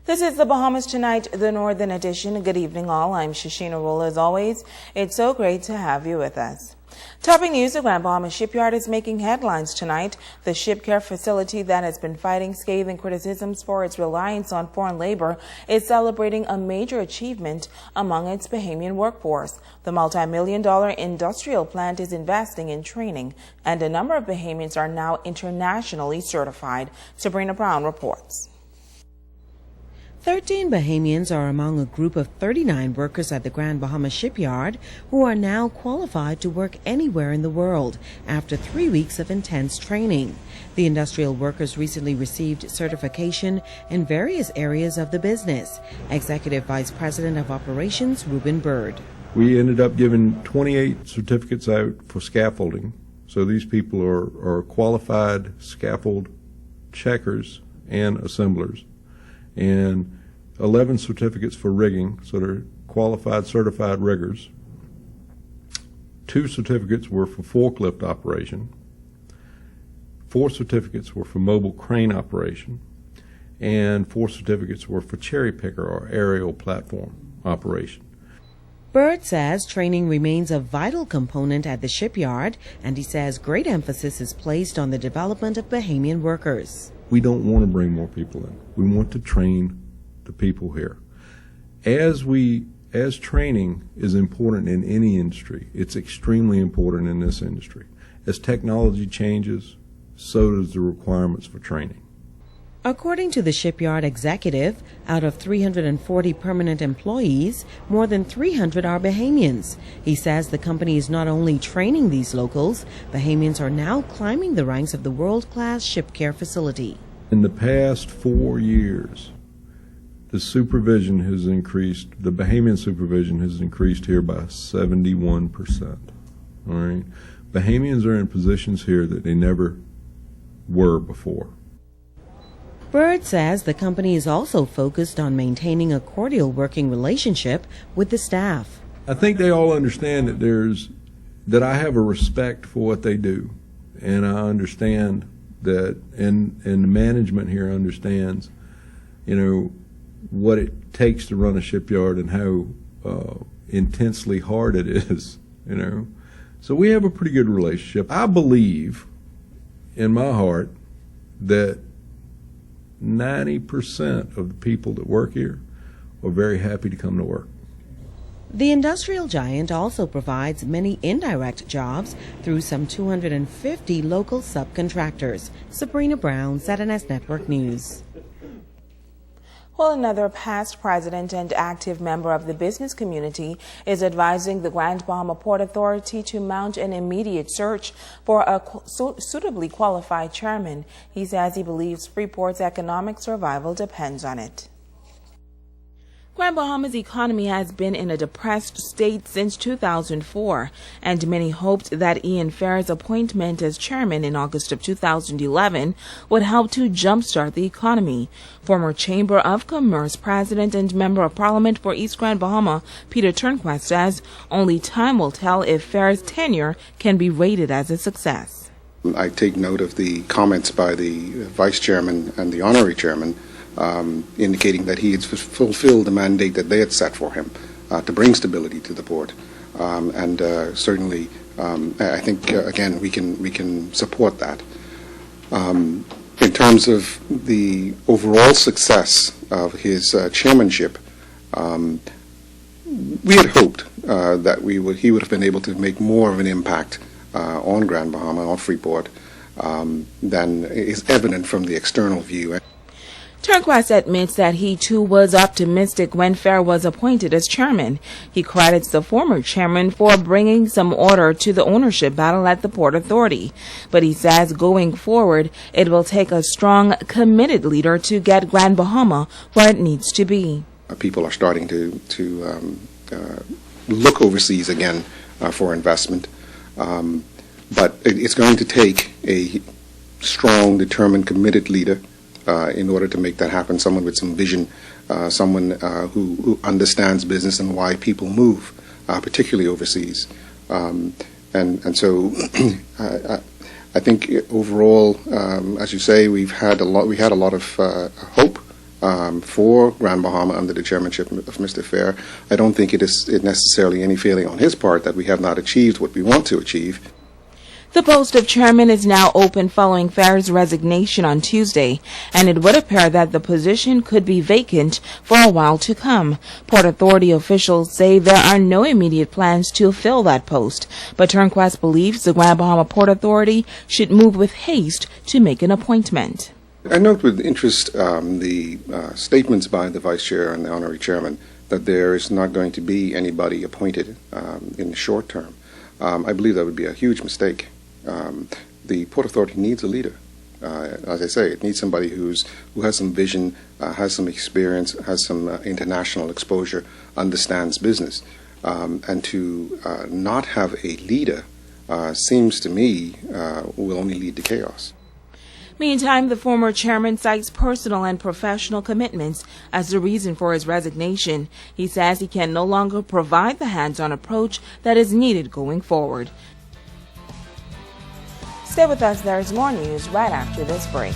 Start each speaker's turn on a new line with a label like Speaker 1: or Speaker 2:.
Speaker 1: This is the Bahamas Tonight, the Northern Edition. Good evening, all. I'm Shasheena Rolle. As always, it's so great to have you with us. Topping news, the Grand Bahama Shipyard is making headlines tonight. The ship care facility that has been fighting scathing criticisms for its reliance on foreign labor is celebrating a major achievement among its Bahamian workforce. The multi-million-dollar industrial plant is investing in training, and a number of Bahamians are now internationally certified. Sabrina Brown reports.
Speaker 2: 13 Bahamians are among a group of 39 workers at the Grand Bahama Shipyard who are now qualified to work anywhere in the world after 3 weeks of intense training. The industrial workers recently received certification in various areas of the business. Executive Vice President of Operations, Ruben Bird.
Speaker 3: We ended up giving 28 certificates out for scaffolding. So these people are qualified scaffold checkers and assemblers. And 11 certificates for rigging, so they're qualified, certified riggers. 2 certificates were for forklift operation. 4 certificates were for mobile crane operation. And 4 certificates were for cherry picker or aerial platform operation.
Speaker 2: Bird says training remains a vital component at the shipyard, and he says great emphasis is placed on the development of Bahamian workers.
Speaker 3: We don't want to bring more people in. We want to train the people here. As training is important in any industry, it's extremely important in this industry. As technology changes, so does the requirements for training.
Speaker 2: According to the shipyard executive, out of 340 permanent employees, more than 300 are Bahamians. He says the company is not only training these locals, Bahamians are now climbing the ranks of the world-class ship care facility.
Speaker 3: In the past 4 years, the supervision has increased, the Bahamian supervision has increased here by 71%. All right? Bahamians are in positions here that they never were before.
Speaker 2: Bird says the company is also focused on maintaining a cordial working relationship with the staff.
Speaker 3: I think they all understand that I have a respect for what they do, and I understand that, and the management here understands, what it takes to run a shipyard and how intensely hard it is, So we have a pretty good relationship. I believe in my heart that 90% of the people that work here are very happy to come to work.
Speaker 2: The industrial giant also provides many indirect jobs through some 250 local subcontractors. Sabrina Brown, ZNS Network News.
Speaker 1: Well, another past president and active member of the business community is advising the Grand Bahama Port Authority to mount an immediate search for a suitably qualified chairman. He says he believes Freeport's economic survival depends on it. Grand Bahama's economy has been in a depressed state since 2004, and many hoped that Ian Fair's appointment as chairman in August of 2011 would help to jumpstart the economy. Former Chamber of Commerce president and member of Parliament for East Grand Bahama, Peter Turnquest, says only time will tell if Fair's tenure can be rated as a success.
Speaker 4: I take note of the comments by the vice chairman and the honorary chairman indicating that he had fulfilled the mandate that they had set for him to bring stability to the port, and certainly I think again we can support that. In terms of the overall success of his chairmanship, we had hoped that he would have been able to make more of an impact on Grand Bahama, on Freeport, than is evident from the external view.
Speaker 1: Turnquest admits that he too was optimistic when Fair was appointed as chairman. He credits the former chairman for bringing some order to the ownership battle at the Port Authority. But he says going forward, it will take a strong, committed leader to get Grand Bahama where it needs to be.
Speaker 4: People are starting to look overseas again for investment. But it's going to take a strong, determined, committed leader in order to make that happen, someone with some vision, someone who understands business and why people move, particularly overseas. And so I think overall, as you say, we had a lot of hope for Grand Bahama under the chairmanship of Mr. Fair. I don't think it is necessarily any failing on his part that we have not achieved what we want to achieve.
Speaker 1: The post of chairman is now open following Fair's resignation on Tuesday, and it would appear that the position could be vacant for a while to come. Port Authority officials say there are no immediate plans to fill that post, but Turnquest believes the Grand Bahama Port Authority should move with haste to make an appointment.
Speaker 4: I note with interest the statements by the vice chair and the honorary chairman that there is not going to be anybody appointed in the short term. I believe that would be a huge mistake. The Port Authority needs a leader. As I say, it needs somebody who has some vision, has some experience, has some international exposure, understands business. And to not have a leader seems to me will only lead to chaos.
Speaker 1: Meantime, the former chairman cites personal and professional commitments as the reason for his resignation. He says he can no longer provide the hands-on approach that is needed going forward. Stay with us. There is more news right after this break.